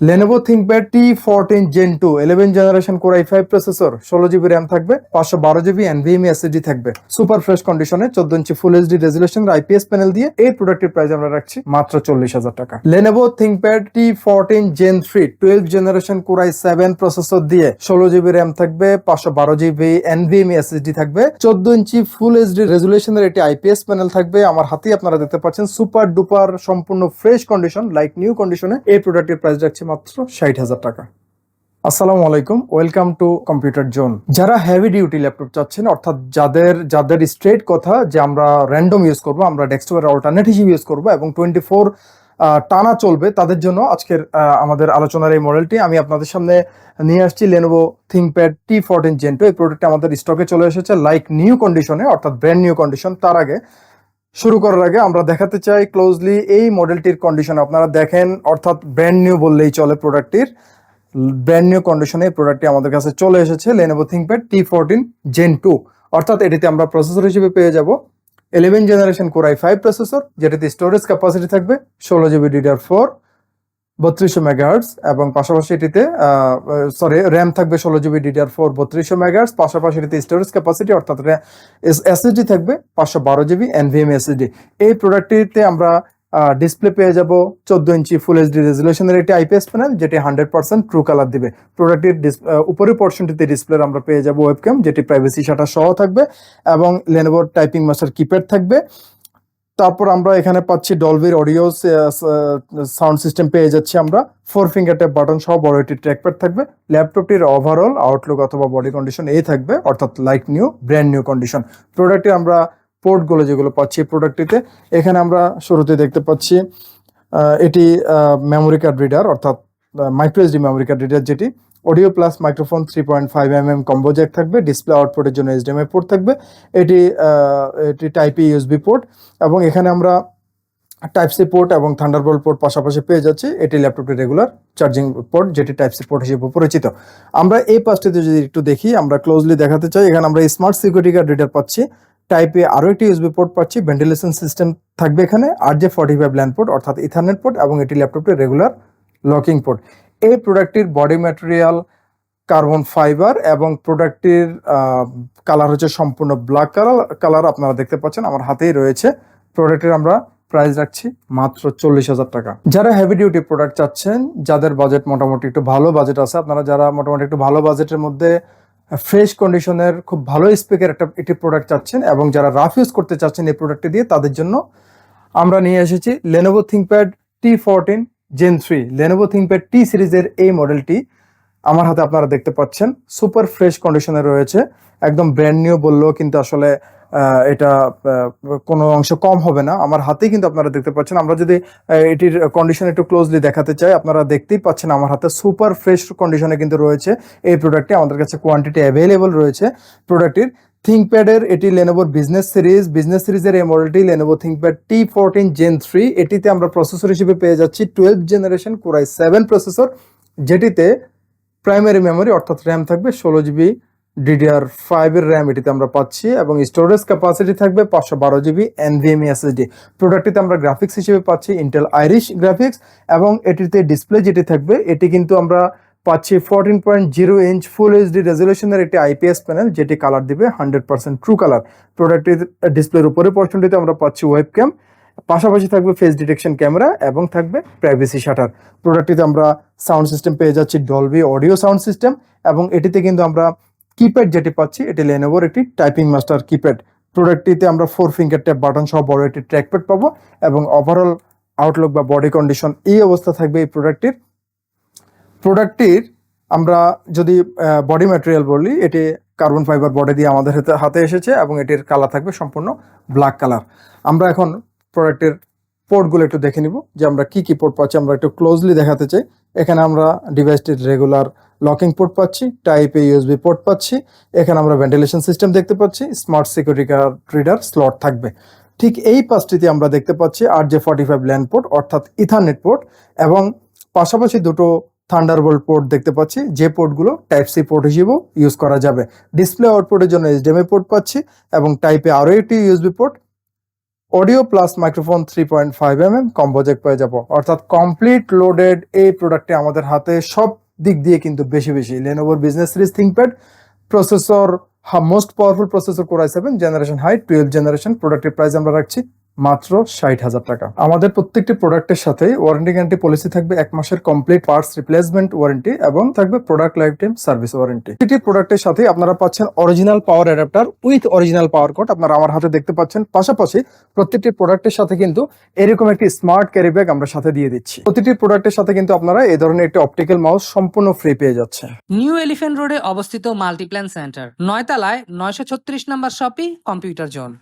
Lenovo ThinkPad T14 Gen 2 11 generation Core i5 processor 16GB RAM থাকবে 512GB NVMe SSD থাকবে super fresh কন্ডিশনে 14 ইঞ্চি full HD রেজুলেশনের IPS panel দিয়ে এই প্রোডাক্টের price আমরা রাখছি মাত্র 40,000 টাকা। Lenovo ThinkPad T14 Gen 3 12 generation Core i7 processor দিয়ে 16GB RAM থাকবে 512GB NVMe SSD থাকবে 14 ইঞ্চি ফুল এইচডি রেজুলেশনের এটি IPS প্যানেল থাকবে। আমার হাতেই আপনারা দেখতে পাচ্ছেন সুপার ডুপার সম্পূর্ণ ফ্রেশ কন্ডিশন লাইক নিউ কন্ডিশনে এই প্রোডাক্টের প্রাইস রাখছি মাত্র 60,000 টাকা। আসসালামু আলাইকুম, ওয়েলকাম টু কম্পিউটার জোন। যারা হেভি ডিউটি ল্যাপটপ চাচ্ছেন, অর্থাৎ যাদের স্ট্রেট কথা যে আমরা র্যান্ডম ইউজ করব, আমরা ডেস্কটপের অল্টারনেটিভ ইউজ করব এবং 24 টানা চলবে, তাদের জন্য আজকের আমাদের আলোচনার এই মডেলটি আমি আপনাদের সামনে নিয়ে আসছি। Lenovo ThinkPad T14 Gen 2 এই প্রোডাক্টটি আমাদের স্টকে চলে এসেছে লাইক নিউ কন্ডিশনে, অর্থাৎ ব্র্যান্ড নিউ কন্ডিশন। তার আগে শুরু করার আগে আমরা দেখাতে চাই ক্লোজলি এই মডেলটির কন্ডিশন আপনারা দেখেন, অর্থাৎ ব্র্যান্ড নিউ বললেই চলে। প্রোডাক্টটির ব্র্যান্ড নিউ কন্ডিশনে এই প্রোডাক্টটি আমাদের কাছে চলে এসেছে Lenovo ThinkPad T14 Gen 2, অর্থাৎ এটিতে আমরা প্রসেসর হিসেবে পেয়ে যাব 11 জেনারেশন Core i5 প্রসেসর, যেটিতে স্টোরেজ ক্যাপাসিটি থাকবে 16GB DDR4 3200 মেগাহার্টজ এবং পাশাপাশি এটিতে র্যাম থাকবে 16GB DDR4 3200 মেগাহার্টজ, পাশাপাশি এটিতে স্টোরেজ ক্যাপাসিটি অর্থাৎ এসএসডি থাকবে 512GB NVMe SSD। এই প্রোডাক্টটিতে আমরা ডিসপ্লে পেয়ে যাব 14 ইঞ্চি ফুল এইচডি রেজুলেশনের একটি IPS প্যানেল, যেটি 100% ট্রু কালার দিবে। প্রোডাক্টটির উপরের পোর্শনটিতে ডিসপ্লে আমরা পেয়ে যাব ওয়েবক্যাম, যেটি প্রাইভেসি শাটার সহ থাকবে এবং Lenovo টাইপিং মাস্টার কিপ্যাড থাকবে। তারপর আমরা এখানে পাচ্ছি ডলবির অডিও সাউন্ড সিস্টেম পেয়ে যাচ্ছি আমরা, 4 ফিঙ্গার ট্যাপ বাটন সহ বড় একটি ট্র্যাকপ্যাড থাকবে। ল্যাপটপটির ওভারঅল আউটলুক অথবা বডি কন্ডিশন এই থাকবে, অর্থাৎ like new brand new condition. প্রোডাক্টে আমরা পোর্টগুলো যেগুলো পাচ্ছি প্রোডাক্টটিতে, এখানে আমরা শুরুতে দেখতে পাচ্ছি এটি মেমোরি কার্ড রিডার, অর্থাৎ micro SD memory card reader, যেটি audio plus microphone 3.5mm combo jack থাকবে। ডিসপ্লে আউটপুটের জন্য HDMI পোর্ট থাকবে। এটি টাইপ এ ইউএসবি পোর্ট এবং এখানে আমরা টাইপ সি পোর্ট এবং থান্ডারবোল্ট পোর্ট পাশাপাশি পেয়ে যাচ্ছি। এটি ল্যাপটপের রেগুলার চার্জিং পোর্ট, যেটি টাইপ সি পোর্ট হিসেবে পরিচিত। আমরা এই পাশটিতে যদি একটু দেখি, আমরা ক্লোজলি দেখাতে চাই, এখানে আমরা স্মার্ট সিকিউরিটি গার্ড রিডার পাচ্ছি, টাইপে আরও একটি ইউএসবি পোর্ট পাচ্ছি, ভেন্টিলেশন সিস্টেম থাকবে এখানে, RJ45 ল্যান পোর্ট অর্থাৎ ইথারনেট পোর্ট এবং এটি ল্যাপটপের রেগুলার লকিং পোর্ট। এই প্রোডাক্টটির বডি ম্যাটেরিয়াল কার্বন ফাইবার এবং প্রোডাক্টটির কালার হচ্ছে সম্পূর্ণ ব্ল্যাক কালার আপনারা দেখতে পাচ্ছেন আমার হাতেই রয়েছে। প্রোডাক্টের আমরা প্রাইস রাখছি মাত্র 40,000 টাকা। যারা হেভি ডিউটি প্রোডাক্ট চাচ্ছেন, যাদের বাজেট মোটামুটি একটু ভালো বাজেট আছে, আপনারা যারা মোটামুটি একটু ভালো বাজেটের মধ্যে ফ্রেশ কন্ডিশনের খুব ভালো স্পেকের একটি প্রোডাক্ট চাচ্ছেন এবং যারা রাফ ইউজ করতে চাচ্ছেন এই প্রোডাক্টটি দিয়ে, তাদের জন্য আমরা নিয়ে এসেছি Lenovo ThinkPad T14 Gen 3। Lenovo ThinkPad T সিরিজের এই মডেলটি আমার হাতে আপনারা দেখতে পাচ্ছেন সুপার ফ্রেশ কন্ডিশনে রয়েছে, একদম ব্র্যান্ড নিউ বললেও কিন্তু আসলে এটা কোনো অংশ কম হবে না। আমার হাতেই কিন্তু আপনারা দেখতে পাচ্ছেন। আমরা যদি এটির কন্ডিশন একটু ক্লোজলি দেখাতে চাই, আপনারা দেখতেই পাচ্ছেন আমার হাতে সুপার ফ্রেশ কন্ডিশনে কিন্তু রয়েছে এই প্রোডাক্টটি। আমাদের কাছে কোয়ান্টিটি অ্যাভেলেবল রয়েছে প্রোডাক্টটির। থিঙ্কপ্যাডের এটি লেনোভোর বিজনেস সিরিজের এই মডেলটি Lenovo ThinkPad T14 Gen 3। এটিতে আমরা প্রসেসর হিসেবে পেয়ে যাচ্ছি 12 জেনারেশন Core i7 প্রসেসর, যেটিতে প্রাইমারি মেমোরি অর্থাৎ র্যাম থাকবে 16GB DDR5 এর র্যাম এটিতে আমরা পাচ্ছি এবং স্টোরেজ ক্যাপাসিটি থাকবে 512GB NVMe SSD। প্রোডাক্টটিতে আমরা গ্রাফিক্স হিসেবে পাচ্ছি ইন্টেল আইরিশ গ্রাফিক্স এবং এটিতে ডিসপ্লে যেটি থাকবে এটি কিন্তু আমরা পাচ্ছি 14.0 ইঞ্চ ফুল এইচডি রেজুলেশনের একটি IPS প্যানেল, যেটি কালার দিবে 100% ট্রু কালার। প্রোডাক্টটির ডিসপ্লের উপরে পোর্শনটিতে আমরা পাচ্ছি ওয়েবক্যাম, পাশাপাশি থাকবে ফেস ডিটেকশন ক্যামেরা এবং থাকবে প্রাইভেসি শাটার। প্রোডাক্টটিতে আমরা সাউন্ড সিস্টেম পেয়ে যাচ্ছি ডলবি অডিও সাউন্ড সিস্টেম এবং এটিতে কিন্তু আমরা কিপ্যাড যেটি পাচ্ছি এটি Lenovoর একটি টাইপিং মাস্টার কিপ্যাড। প্রোডাক্টটিতে আমরা 4 ফিঙ্গার ট্যাপ বাটন সহ বড় একটি ট্র্যাকপ্যাড পাবো এবং ওভারঅল আউটলুক বা বডি কন্ডিশন এই অবস্থা থাকবে এই প্রোডাক্টটির আমরা যদি বডি ম্যাটেরিয়াল বলি, এটি কার্বন ফাইবার বডি দিয়ে আমাদের হাতে এসেছে এবং এটির কালার থাকবে সম্পূর্ণ ব্ল্যাক কালার। আমরা এখন প্রোডাক্টের পোর্টগুলো একটু দেখে নিব যে আমরা কি পোর্ট পাচ্ছি। আমরা একটু ক্লোজলি দেখাতে চাই। এখানে আমরা ডিভাইসটির রেগুলার লকিং পোর্ট পাচ্ছি, টাইপ এ ইউএসবি পোর্ট পাচ্ছি, এখানে আমরা ভেন্টিলেশন সিস্টেম দেখতে পাচ্ছি, smart security card reader slot থাকবে। ঠিক এই পাশটিতে আমরা দেখতে পাচ্ছি RJ45 ল্যান পোর্ট অর্থাৎ ইথারনেট পোর্ট এবং পাশাপাশি দুটো থান্ডারবোল্ট পোর্ট দেখতে পাচ্ছি, যে পোর্টগুলো টাইপ সি পোর্ট হিসেবেও ইউজ করা যাবে। ডিসপ্লে আউটপুটের জন্য HDMI পোর্ট পাচ্ছি এবং টাইপে আরও একটি USB port audio plus microphone 3.5 mm combo Jack পেয়ে যাবো, অর্থাৎ কমপ্লিট লোডেড এই প্রোডাক্টটি আমাদের হাতে সব দিক দিয়ে কিন্তু বেশি বেশি। Lenovo business series ThinkPad processor, most powerful processor Core i7 generation high 12 generation. প্রোডাক্টের প্রাইস আমরা রাখছি মাত্র 60,000 টাকা। আমাদের প্রত্যেকটি প্রোডাক্টের সাথে ওয়ারেন্টি গ্যারান্টি পলিসি থাকবে 1 মাসের কমপ্লিট পার্টস রিপ্লেসমেন্ট ওয়ারেন্টি এবং থাকবে product life time service warranty. প্রতিটি প্রোডাক্টের সাথে আপনারা পাচ্ছেন original power adapter with original power cord, আপনারা আমার হাতে দেখতে পাচ্ছেন। পাশাপাশি প্রত্যেকটি প্রোডাক্টের সাথে কিন্তু এরকম একটি স্মার্ট ক্যারি ব্যাগ আমরা সাথে দিয়ে দিচ্ছি। প্রতিটি প্রোডাক্টের সাথে কিন্তু আপনারা এই ধরনের একটি অপটিক্যাল মাউস সম্পূর্ণ ফ্রি পেয়ে যাচ্ছে। নিউ এলিফ্যান্ট রোডে অবস্থিত মাল্টিপ্ল্যান সেন্টার, 9 তলায় 936 নম্বর শপি কম্পিউটার জোন।